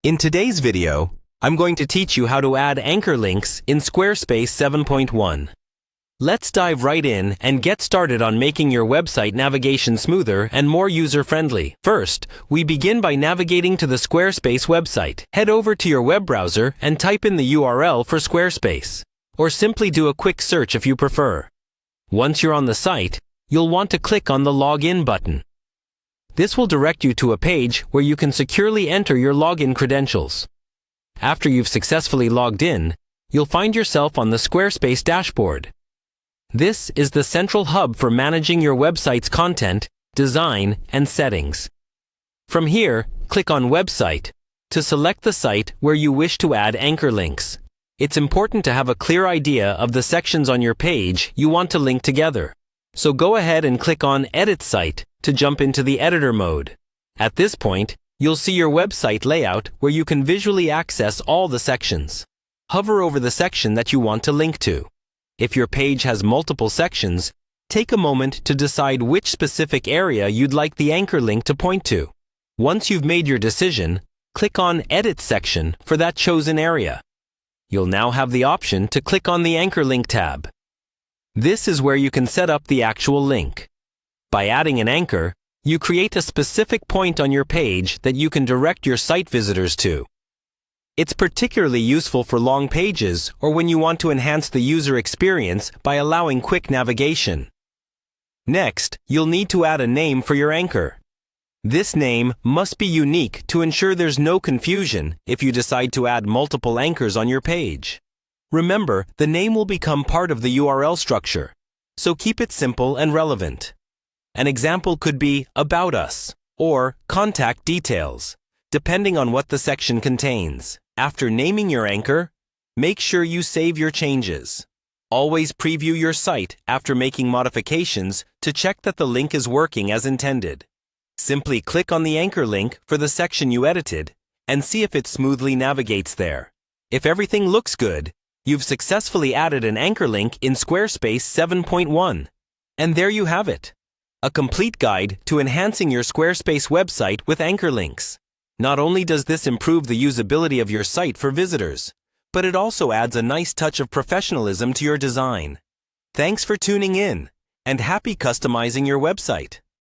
In today's video, I'm going to teach you how to add anchor links in Squarespace 7.1. Let's dive right in and get started on making your website navigation smoother and more user-friendly. First, we begin by navigating to the Squarespace website. Head over to your web browser and type in the URL for Squarespace, or simply do a quick search if you prefer. Once you're on the site, you'll want to click on the Login button. This will direct you to a page where you can securely enter your login credentials. After you've successfully logged in, you'll find yourself on the Squarespace dashboard. This is the central hub for managing your website's content, design, and settings. From here, click on Website to select the site where you wish to add anchor links. It's important to have a clear idea of the sections on your page you want to link together. So go ahead and click on Edit Site to jump into the editor mode. At this point, you'll see your website layout where you can visually access all the sections. Hover over the section that you want to link to. If your page has multiple sections, take a moment to decide which specific area you'd like the anchor link to point to. Once you've made your decision, click on Edit Section for that chosen area. You'll now have the option to click on the Anchor Link tab. This is where you can set up the actual link. By adding an anchor, you create a specific point on your page that you can direct your site visitors to. It's particularly useful for long pages or when you want to enhance the user experience by allowing quick navigation. Next, you'll need to add a name for your anchor. This name must be unique to ensure there's no confusion if you decide to add multiple anchors on your page. Remember, the name will become part of the URL structure, so keep it simple and relevant. An example could be About Us or Contact Details, depending on what the section contains. After naming your anchor, make sure you save your changes. Always preview your site after making modifications to check that the link is working as intended. Simply click on the anchor link for the section you edited and see if it smoothly navigates there. If everything looks good, you've successfully added an anchor link in Squarespace 7.1. And there you have it. A complete guide to enhancing your Squarespace website with anchor links. Not only does this improve the usability of your site for visitors, but it also adds a nice touch of professionalism to your design. Thanks for tuning in, and happy customizing your website.